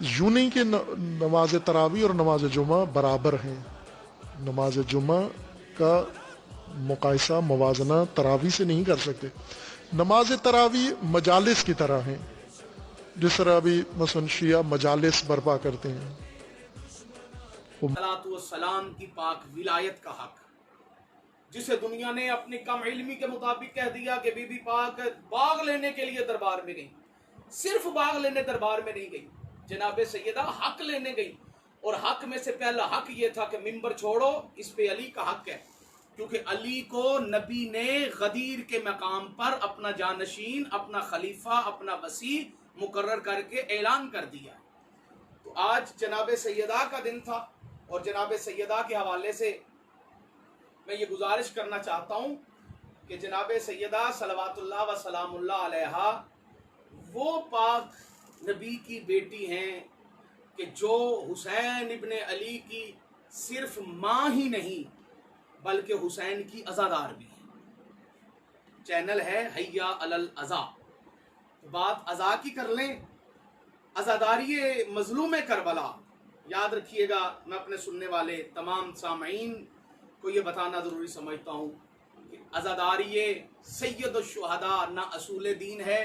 یوں نہیں کہ نماز تراوی اور نماز جمعہ برابر ہیں. نماز جمعہ کا مقایسہ موازنہ تراوی سے نہیں کر سکتے. نماز تراوی مجالس کی طرح ہیں، جس طرح ابھی مثلا شیعہ مجالس برپا کرتے ہیں. والسلام کی پاک ولایت کا حق، جسے دنیا نے اپنی کم علمی کے مطابق کہہ دیا کہ بی بی پاک باغ لینے کے لیے دربار میں گئی. صرف باغ لینے دربار میں نہیں گئی، جناب سیدہ حق لینے گئی. اور حق میں سے پہلا حق یہ تھا کہ ممبر چھوڑو، اس پہ علی کا حق ہے، کیونکہ علی کو نبی نے غدیر کے مقام پر اپنا جانشین، اپنا خلیفہ، اپنا وصی مقرر کر کے اعلان کر دیا. تو آج جناب سیدہ کا دن تھا، اور جناب سیدہ کے حوالے سے میں یہ گزارش کرنا چاہتا ہوں کہ جناب سیدہ صلوات اللہ و سلام اللہ علیہا وہ پاک نبی کی بیٹی ہیں کہ جو حسین ابن علی کی صرف ماں ہی نہیں بلکہ حسین کی عزادار بھی ہیں. چینل ہے حیا علی العزا، بات عزا کی کر لیں. عزاداری مظلوم کربلا، یاد رکھیے گا، میں اپنے سننے والے تمام سامعین کو یہ بتانا ضروری سمجھتا ہوں کہ عزاداری سید الشہداء نہ اصول دین ہے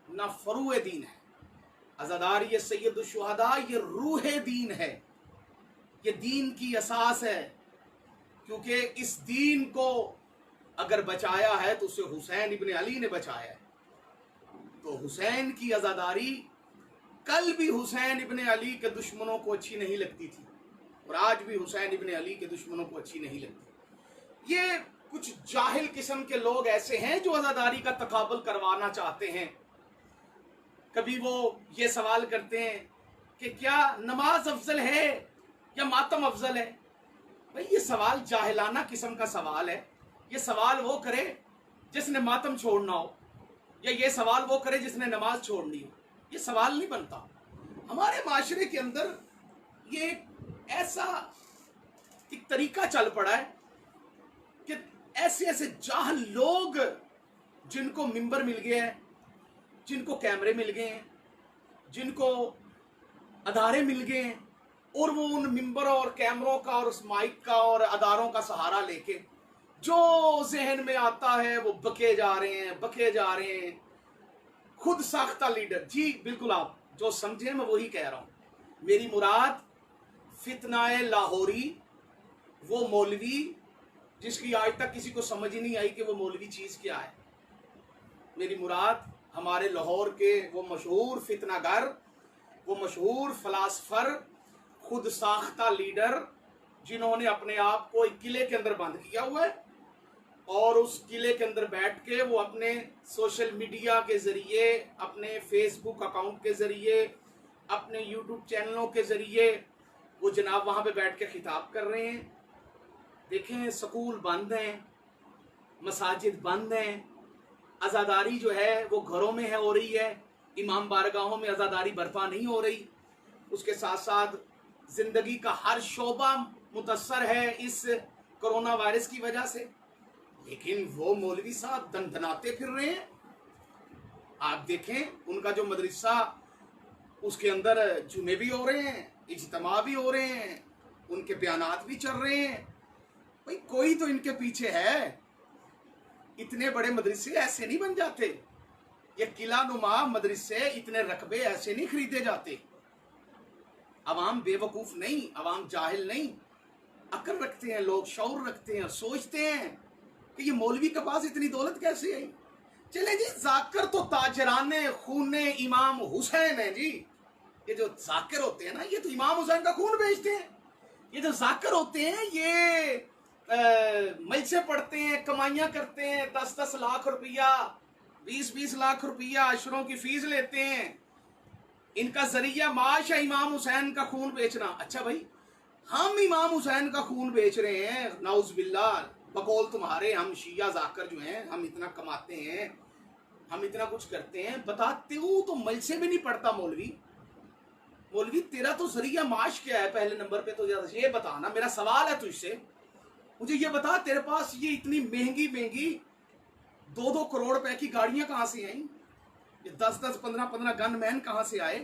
نہ فروع دین ہے. عزاداری سید الشہداء یہ روح دین ہے، یہ دین کی اساس ہے، کیونکہ اس دین کو اگر بچایا ہے تو اسے حسین ابن علی نے بچایا ہے. تو حسین کی عزاداری کل بھی حسین ابن علی کے دشمنوں کو اچھی نہیں لگتی تھی، اور آج بھی حسین ابن علی کے دشمنوں کو اچھی نہیں لگتی. یہ کچھ جاہل قسم کے لوگ ایسے ہیں جو عزاداری کا تقابل کروانا چاہتے ہیں. کبھی وہ یہ سوال کرتے ہیں کہ کیا نماز افضل ہے یا ماتم افضل ہے؟ بھئی یہ سوال جاہلانہ قسم کا سوال ہے. یہ سوال وہ کرے جس نے ماتم چھوڑنا ہو، یا یہ سوال وہ کرے جس نے نماز چھوڑنی ہو. یہ سوال نہیں بنتا. ہمارے معاشرے کے اندر یہ ایسا ایک طریقہ چل پڑا ہے کہ ایسے ایسے جاہل لوگ جن کو ممبر مل گئے ہیں، جن کو کیمرے مل گئے ہیں، جن کو ادارے مل گئے ہیں، اور وہ ان ممبروں اور کیمروں کا اور اس مائک کا اور اداروں کا سہارا لے کے جو ذہن میں آتا ہے وہ بکے جا رہے ہیں. خود ساختہ لیڈر. جی بالکل، آپ جو سمجھیں میں وہی کہہ رہا ہوں. میری مراد فتنہ لاہوری، وہ مولوی جس کی آج تک کسی کو سمجھ ہی نہیں آئی کہ وہ مولوی چیز کیا ہے. میری مراد ہمارے لاہور کے وہ مشہور فتنہ گر، وہ مشہور فلاسفر، خود ساختہ لیڈر، جنہوں نے اپنے آپ کو ایک قلعے کے اندر بند کیا ہوا ہے، اور اس قلعے کے اندر بیٹھ کے وہ اپنے سوشل میڈیا کے ذریعے، اپنے فیس بک اکاؤنٹ کے ذریعے، اپنے یوٹیوب چینلوں کے ذریعے وہ جناب وہاں پہ بیٹھ کے خطاب کر رہے ہیں. دیکھیں، سکول بند ہیں، مساجد بند ہیں، عزاداری جو ہے وہ گھروں میں ہے ہو رہی ہے، امام بارگاہوں میں عزاداری برپا نہیں ہو رہی. اس کے ساتھ ساتھ زندگی کا ہر شعبہ متاثر ہے اس کرونا وائرس کی وجہ سے، لیکن وہ مولوی صاحب دندناتے پھر رہے ہیں. آپ دیکھیں ان کا جو مدرسہ، اس کے اندر جمعے بھی ہو رہے ہیں، اجتماع بھی ہو رہے ہیں، ان کے بیانات بھی چل رہے ہیں. بھئی کوئی تو ان کے پیچھے ہے. اتنے بڑے مدرسے ایسے نہیں بن جاتے. یہ قلعہ نما مدرسے، اتنے رقبے ایسے نہیں خریدے جاتے. عوام بے وقوف نہیں، عوام جاہل نہیں، عقل رکھتے ہیں لوگ، شعور رکھتے ہیں، سوچتے ہیں کہ یہ مولوی کے پاس اتنی دولت کیسے آئی. چلیں جی، ذاکر تو تاجران خون امام حسین ہیں. جی یہ جو ذاکر ہوتے ہیں نا، یہ تو امام حسین کا خون بیچتے ہیں. یہ جو ذاکر ہوتے ہیں یہ مجلسیں پڑھتے ہیں، کمائیاں کرتے ہیں، 10-10 لاکھ روپیہ، 20-20 لاکھ روپیہ عشروں کی فیس لیتے ہیں. ان کا ذریعہ معاش ہے امام حسین کا خون بیچنا. اچھا بھائی، ہم امام حسین کا خون بیچ رہے ہیں، نعوذ باللہ، بقول تمہارے. ہم شیعہ ذاکر جو ہیں، ہم اتنا کماتے ہیں، ہم اتنا کچھ کرتے ہیں، بتاتے ہوں تو مجلسیں بھی نہیں پڑھتا. مولوی تیرا تو ذریعہ معاش کیا ہے پہلے نمبر پہ؟ تو یہ بتانا. میرا سوال ہے تجھ سے، مجھے یہ بتا، تیرے پاس یہ اتنی مہنگی 2-2 کروڑ روپے کی گاڑیاں کہاں سے آئیں؟ یہ 10-10 15-15 گن مین کہاں سے آئے؟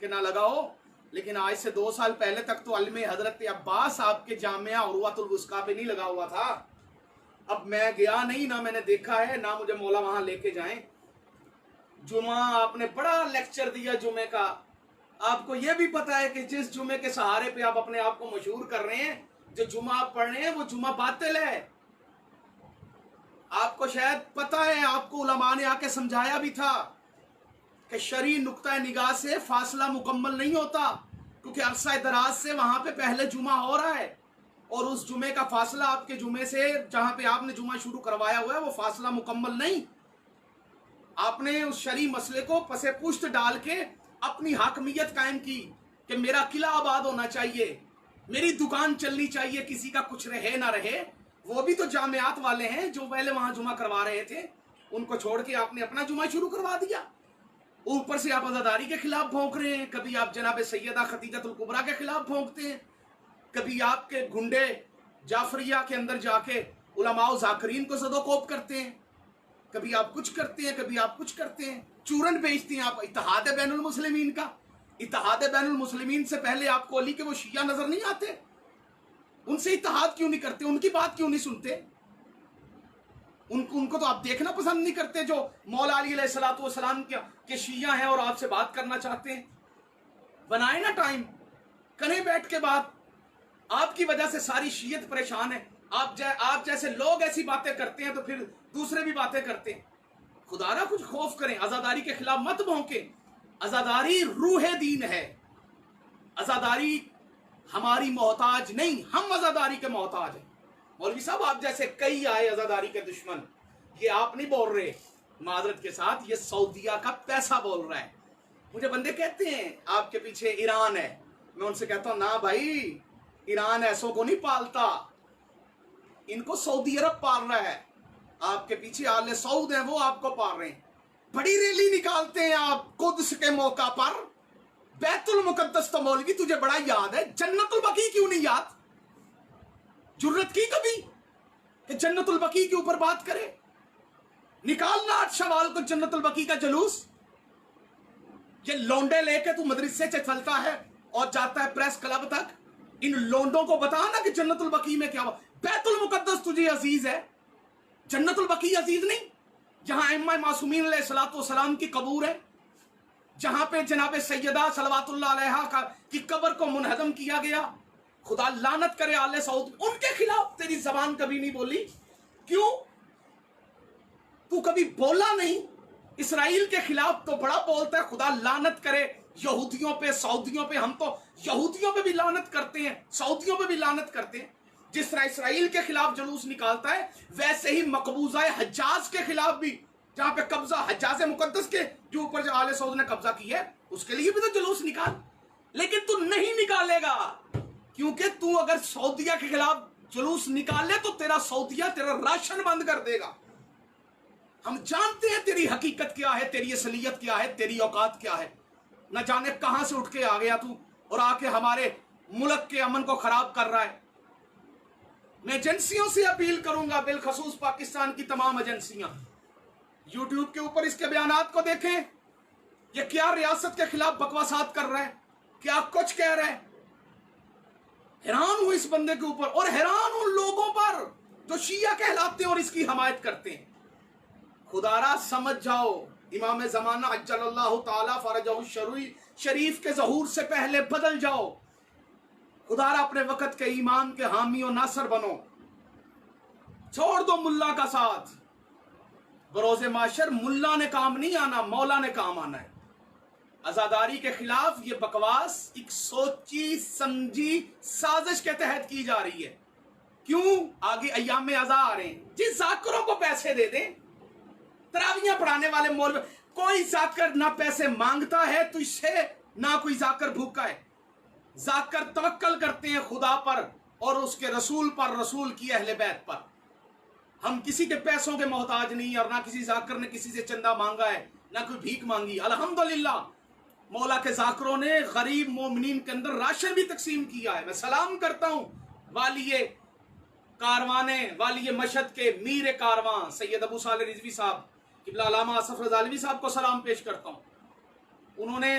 کہ نہ لگاؤ، لیکن آج سے 2 سال پہلے تک تو علم حضرت عباس آپ کے جامعہ عروۃ الوثقیٰ پہ نہیں لگا ہوا تھا۔ اب میں گیا نہیں، نہ میں نے دیکھا ہے، نہ مجھے مولا وہاں لے کے جائیں۔ جمعہ آپ نے بڑا لیکچر دیا جمعے کا، آپ کو یہ بھی پتا ہے کہ جس جمعے کے سہارے پہ آپ اپنے آپ کو مشہور کر رہے ہیں، جو جمعہ آپ پڑھ رہے ہیں وہ جمعہ باطل ہے۔ آپ کو شاید پتا ہے، آپ کو علماء نے آ کے سمجھایا بھی تھا کہ شرعی نقطہ نگاہ سے فاصلہ مکمل نہیں ہوتا، کیونکہ عرصہ دراز سے وہاں پہ پہلے جمعہ ہو رہا ہے، اور اس جمعے کا فاصلہ آپ کے جمعے سے جہاں پہ آپ نے جمعہ شروع کروایا ہوا ہے وہ فاصلہ مکمل نہیں۔ آپ نے اس شرعی مسئلے کو پسے پشت ڈال کے اپنی حاکمیت قائم کی کہ میرا قلعہ آباد ہونا چاہیے، میری دکان چلنی چاہیے، کسی کا کچھ رہے نہ رہے۔ وہ بھی تو جامعات والے ہیں جو پہلے وہاں جمعہ کروا رہے تھے، ان کو چھوڑ کے آپ نے اپنا جمعہ شروع کروا دیا۔ اوپر سے آپ عزاداری کے خلاف بھونک رہے ہیں، کبھی آپ جناب سیدہ خدیجہ الکبریٰ کے خلاف بھونکتے ہیں، کبھی آپ کے گنڈے جعفریہ کے اندر جا کے علماء و ذاکرین کو زد و کوب کرتے ہیں، کبھی آپ کچھ کرتے ہیں، کبھی آپ کچھ کرتے ہیں، چورن بیچتے ہیں آپ اتحاد بین المسلمین کا۔ اتحاد بین المسلمین سے پہلے آپ کو علی کے وہ شیعہ نظر نہیں آتے؟ ان سے اتحاد کیوں نہیں کرتے؟ ان کی بات کیوں نہیں سنتے؟ ان کو تو آپ دیکھنا پسند نہیں کرتے، جو مولا علی علیہ السلام کے شیعہ ہیں اور آپ سے بات کرنا چاہتے ہیں۔ بنائے نا ٹائم، کریں بیٹھ کے بات۔ آپ کی وجہ سے ساری شیعت پریشان ہے۔ آپ جیسے لوگ ایسی باتیں کرتے ہیں تو پھر دوسرے بھی باتیں کرتے ہیں۔ خدا را کچھ خوف کریں، عزاداری کے خلاف مت بھونکیں۔ عزاداری روح دین ہے، عزاداری ہماری محتاج نہیں، ہم عزاداری کے محتاج ہیں۔ مولوی صاحب آپ جیسے کئی آئے عزاداری کے دشمن، یہ آپ نہیں بول رہے، معذرت کے ساتھ یہ سعودیہ کا پیسہ بول رہا ہے۔ مجھے بندے کہتے ہیں آپ کے پیچھے ایران ہے، میں ان سے کہتا ہوں نہ بھائی، ایران ایسوں کو نہیں پالتا، ان کو سعودی عرب پال رہا ہے۔ آپ کے پیچھے آل سعود ہیں، وہ آپ کو پال رہے ہیں۔ بڑی ریلی نکالتے ہیں آپ قدس کے موقع پر، بیت المقدس تو مولوی تجھے بڑا یاد ہے، جنت البقیع کیوں نہیں یاد؟ جرت کی کبھی کہ جنت البقیع کے اوپر بات کرے؟ نکالنا 8 شوال کو جنت البقیع کا جلوس۔ یہ لونڈے لے کے تو مدرسے سے چلتا ہے اور جاتا ہے پریس کلب تک، ان لونڈوں کو بتانا کہ جنت البقیع میں کیا ہوا۔ بیت المقدس تجھے عزیز ہے، جنت البقیع عزیز نہیں؟ جہاں ائمہ معصومین علیہ السلام کی قبور ہے، جہاں پہ جناب سیدہ صلوات اللہ علیہا کی قبر کو منہدم کیا گیا۔ خدا لعنت کرے آل سعود، ان کے خلاف تیری زبان کبھی نہیں بولی، کیوں؟ تو کبھی بولا نہیں۔ اسرائیل کے خلاف تو بڑا بولتا ہے، خدا لعنت کرے یہودیوں پہ، سعودیوں پہ۔ ہم تو یہودیوں پہ بھی لعنت کرتے ہیں، سعودیوں پہ بھی لعنت کرتے ہیں۔ جس طرح اسرائیل کے خلاف جلوس نکالتا ہے، ویسے ہی مقبوضہ حجاز کے خلاف بھی، جہاں پہ قبضہ حجاز مقدس کے جو اوپر جو آل سعود نے قبضہ کی ہے، اس کے لیے بھی تو جلوس نکال۔ لیکن تو نہیں نکالے گا، کیونکہ تو اگر سعودیہ کے خلاف جلوس نکالے تو تیرا سعودیہ تیرا راشن بند کر دے گا۔ ہم جانتے ہیں تیری حقیقت کیا ہے، تیری اصلیت کیا ہے، تیری اوقات کیا ہے۔ نہ جانے کہاں سے اٹھ کے آ گیا تو اور آ کے ہمارے ملک کے امن کو خراب کر رہا ہے۔ میں ایجنسیوں سے اپیل کروں گا، بالخصوص پاکستان کی تمام ایجنسیاں، یوٹیوب کے اوپر اس کے بیانات کو دیکھیں۔ یہ کیا ریاست کے خلاف بکواسات کر رہا ہے، کیا کچھ کہہ رہا ہے۔ حیران ہوں اس بندے کے اوپر، اور حیران ہوں لوگوں پر جو شیعہ کہلاتے ہیں اور اس کی حمایت کرتے ہیں۔ خدا را سمجھ جاؤ، امام زمانہ عجل اللہ تعالی فرجہ شریف کے ظہور سے پہلے بدل جاؤ۔ خدا را اپنے وقت کے ایمان کے حامی و ناصر بنو، چھوڑ دو ملا کا ساتھ۔ بروز معاشر ملا نے کام نہیں آنا، مولا نے کام آنا ہے۔ عزاداری کے خلاف یہ بکواس ایک سوچی سمجھی سازش کے تحت کی جا رہی ہے۔ کیوں؟ آگے ایام عزا آ رہے ہیں، جس ذاکروں کو پیسے دے دیں، تراویحاں پڑھانے والے مولوی، کوئی ذاکر نہ پیسے مانگتا ہے تو اس سے نہ کوئی ذاکر بھوکا ہے۔ ذاکر توکل کرتے ہیں خدا پر اور اس کے رسول پر، رسول کی اہل بیت پر۔ ہم کسی کے پیسوں کے محتاج نہیں، اور نہ کسی ذاکر نے کسی سے چندہ مانگا ہے، نہ کوئی بھیک مانگی۔ الحمدللہ مولا کے ذاکروں نے غریب مومنین کے اندر راشن بھی تقسیم کیا ہے۔ میں سلام کرتا ہوں والی کاروانے، والی مشہد کے میر کارواں سید ابو صالح رضوی صاحب، قبلہ علامہ اصف رضا علوی صاحب کو سلام پیش کرتا ہوں۔ انہوں نے